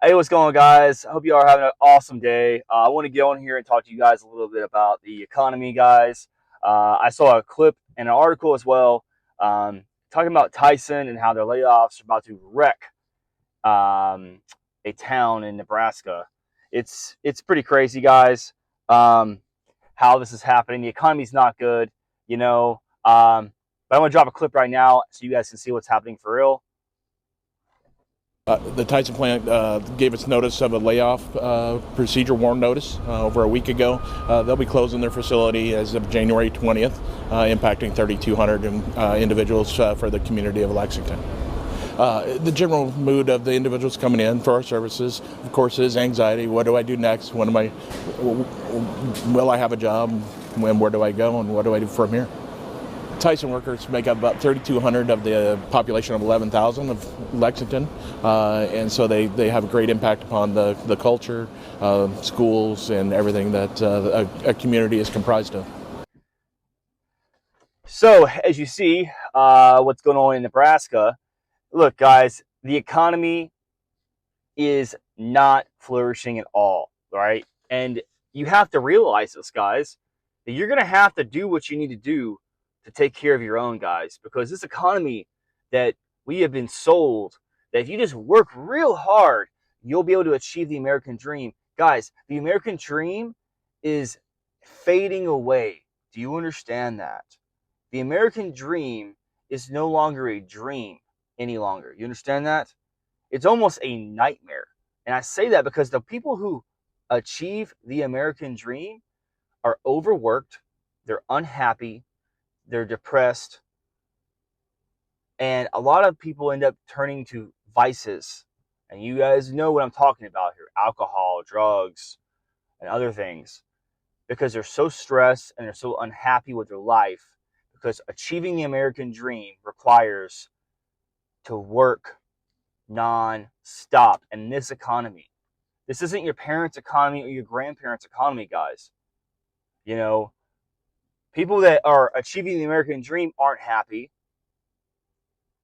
Hey, what's going on, guys? I hope you are having an awesome day. I want to get on here and talk to you guys a little bit about the economy, guys. I saw a clip and an article as well talking about Tyson and how their layoffs are about to wreck um, a town in Nebraska. It's pretty crazy, guys. Um, how this is happening. The economy's not good, you know. But I'm gonna drop a clip right now so you guys can see what's happening for real. The Tyson plant gave us notice of a layoff procedure, warn notice, over a week ago. They'll be closing their facility as of January 20th, impacting 3,200 individuals for the community of Lexington. The general mood of the individuals coming in for our services, of course, is anxiety. What do I do next? Will I have a job? Where do I go? And what do I do from here? Tyson workers make up about 3,200 of the population of 11,000 of Lexington, and so they have a great impact upon the culture, schools, and everything that a community is comprised of. So, as you see, what's going on in Nebraska, look, guys, the economy is not flourishing at all, right? And you have to realize this, guys, that you're going to have to do what you need to do to take care of your own, guys, because this economy that we have been sold, that if you just work real hard, you'll be able to achieve the American dream. Guys, the American dream is fading away. Do you understand that? The American dream is no longer a dream any longer. You understand that? It's almost a nightmare. And I say that because the people who achieve the American dream are overworked, they're unhappy, they're depressed, and a lot of people end up turning to vices. And you guys know what I'm talking about here: alcohol, drugs, and other things, because they're so stressed and they're so unhappy with their life. Because achieving the American dream requires to work non-stop in this economy. This isn't your parents' economy or your grandparents' economy, guys. You know, people that are achieving the American dream aren't happy.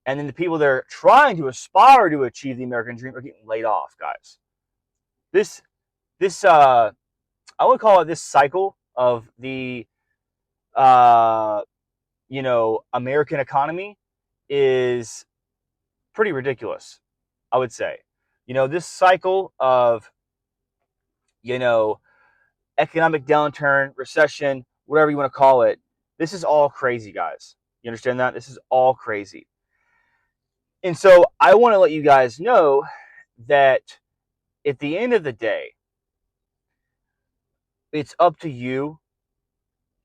And then the people that are trying to aspire to achieve the American dream are getting laid off, guys. This this I would call it this cycle of the uh American economy is pretty ridiculous, I would say. This cycle of, you know, economic downturn, recession, whatever you want to call it, this is all crazy, guys. You understand that? This is all crazy. And so I want to let you guys know that at the end of the day, it's up to you.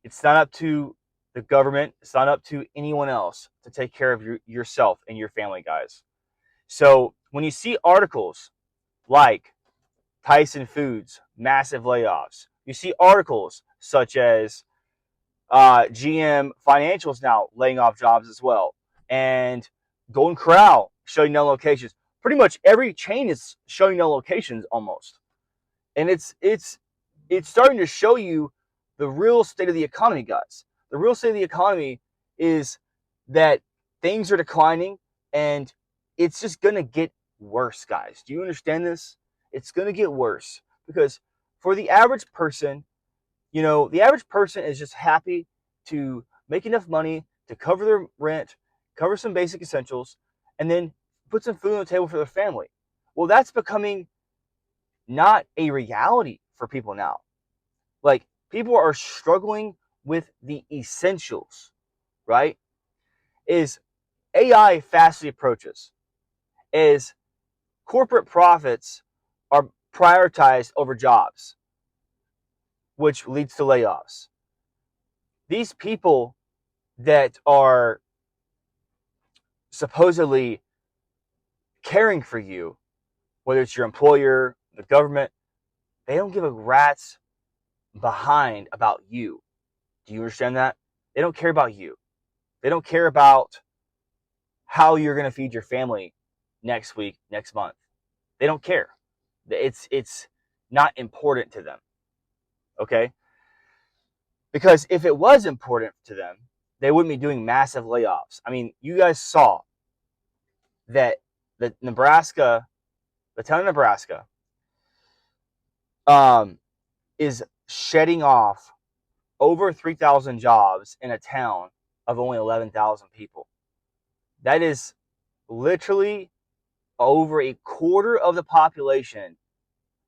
It's not up to the government. It's not up to anyone else to take care of yourself and your family, guys. So when you see articles like Tyson Foods, massive layoffs, you see articles such as GM Financials now laying off jobs as well, and Golden Corral shutting down locations. Pretty much every chain is shutting down locations almost, and it's starting to show you the real state of the economy, guys. The real state of the economy is that things are declining, and it's just gonna get worse, guys. Do you understand this? It's gonna get worse because for the average person, the average person is just happy to make enough money to cover their rent, cover some basic essentials, and then put some food on the table for their family. Well, that's becoming not a reality for people now. Like, people are struggling with the essentials, right? Is AI fastly approaches, is corporate profits are prioritized over jobs, which leads to layoffs. These people that are supposedly caring for you, whether it's your employer, the government, they don't give a rat's behind about you. Do you understand that? They don't care about you. They don't care about how you're going to feed your family next week, next month. They don't care. It's not important to them. Okay? Because if it was important to them, they wouldn't be doing massive layoffs. I mean, you guys saw that the Nebraska the town of Nebraska, um, is shedding off over 3,000 jobs in a town of only 11,000 people. That is literally over a quarter of the population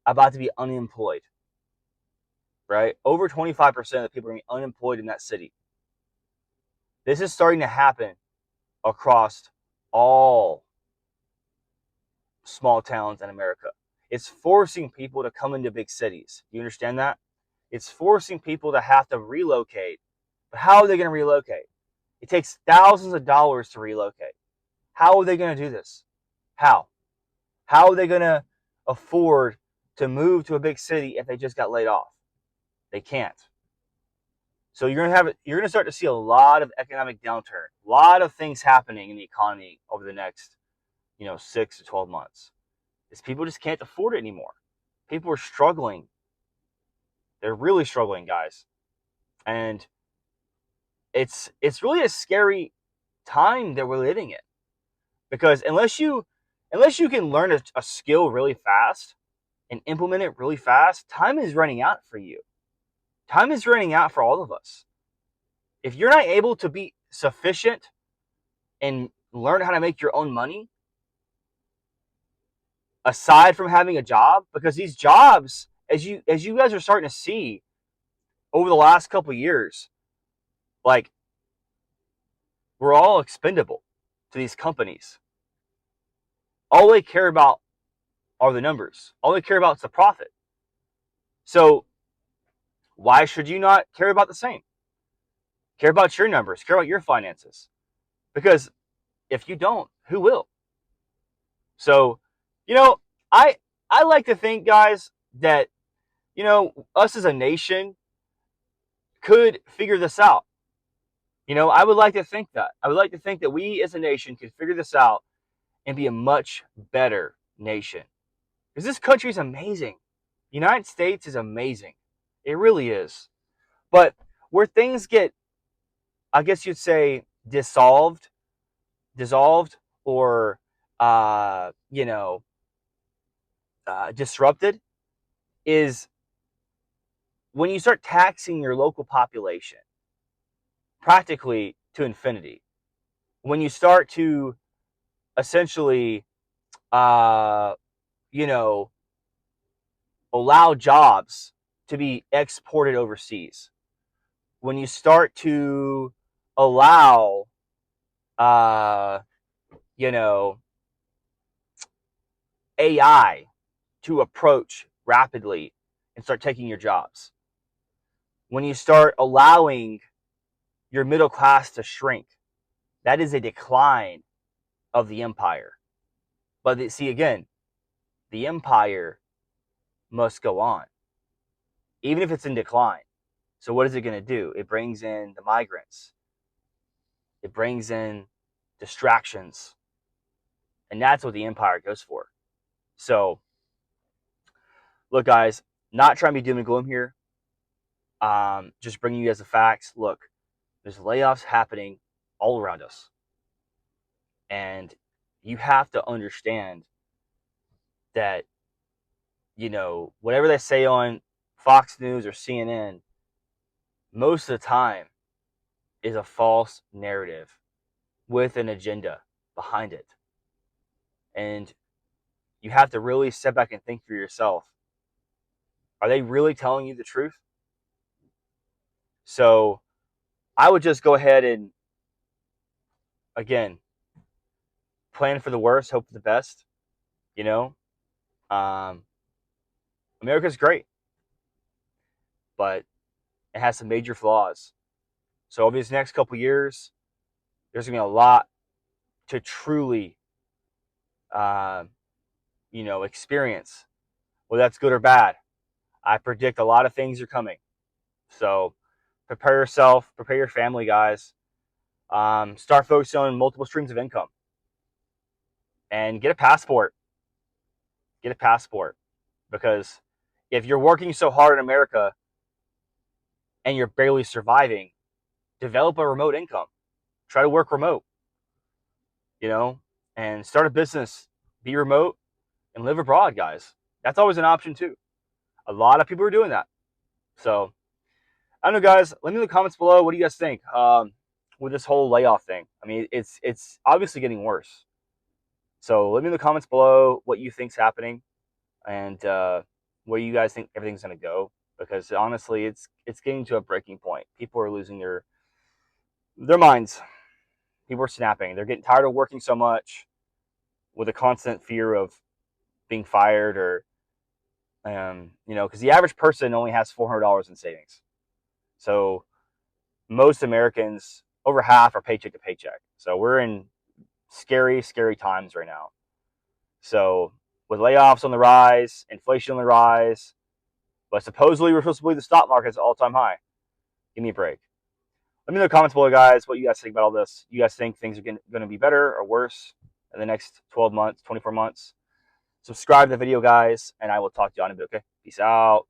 about to be unemployed, right? Over 25% of the people are going to be unemployed in that city. This is starting to happen across all small towns in America. It's forcing people to come into big cities. You understand that? It's forcing people to have to relocate. But how are they going to relocate? It takes thousands of dollars to relocate. How are they going to do this? How? How are they going to afford to move to a big city if they just got laid off? They can't. So you're going to start to see a lot of economic downturn, a lot of things happening in the economy over the next, 6 to 12 months. Is people just can't afford it anymore. People are struggling. They're really struggling, guys. And it's really a scary time that we're living in, because unless you can learn a skill really fast and implement it really fast, time is running out for you. Time is running out for all of us. If you're not able to be sufficient and learn how to make your own money, aside from having a job, because these jobs, as you guys are starting to see over the last couple of years, like, we're all expendable to these companies. All they care about are the numbers. All they care about is the profit. So why should you not care about the same? Care about your numbers, care about your finances. Because if you don't, who will? So, I I like to think, guys, that, us as a nation could figure this out. I would like to think that. I would like to think that we as a nation could figure this out and be a much better nation. Because this country is amazing. The United States is amazing. It really is. But where things get, I guess you'd say, dissolved, or, disrupted, is when you start taxing your local population practically to infinity. When you start to essentially, uh, you know, allow jobs to be exported overseas. When you start to allow, uh, you know, AI to approach rapidly and start taking your jobs. When you start allowing your middle class to shrink, that is a decline of the empire. But see, again, the empire must go on, even if it's in decline. So what is it going to do? It brings in the migrants. It brings in distractions. And that's what the empire goes for. So, look, guys, not trying to be doom and gloom here. Just bringing you guys the facts. Look, there's layoffs happening all around us. And you have to understand that, whatever they say on Fox News or CNN, most of the time is a false narrative with an agenda behind it. And you have to really step back and think for yourself. Are they really telling you the truth? So I would just go ahead and, again, plan for the worst, hope for the best. Um, America's great, but it has some major flaws. So over these next couple years, there's going to be a lot to truly, uh, experience. Whether that's good or bad, I predict a lot of things are coming. So prepare yourself, prepare your family, guys. Start focusing on multiple streams of income, and get a passport. Get a passport, because if you're working so hard in America and you're barely surviving, develop a remote income. Try to work remote, and start a business. Be remote and live abroad, guys. That's always an option too. A lot of people are doing that. So I don't know, guys. Let me know in the comments below. What do you guys think with this whole layoff thing? I mean, it's obviously getting worse. So let me know in the comments below what you think's happening and where you guys think everything's going to go. Because honestly, it's getting to a breaking point. People are losing their minds. People are snapping. They're getting tired of working so much with a constant fear of being fired or because the average person only has $400 in savings. So most Americans, over half, are paycheck to paycheck. So we're in scary, scary times right now. So with layoffs on the rise, inflation on the rise, but supposedly we're supposed to believe the stock market's at all-time high. Give me a break. Let me know in the comments below, guys, what you guys think about all this. You guys think things are going to be better or worse in the next 12 months, 24 months? Subscribe to the video, guys, and I will talk to you on a bit, okay? Peace out.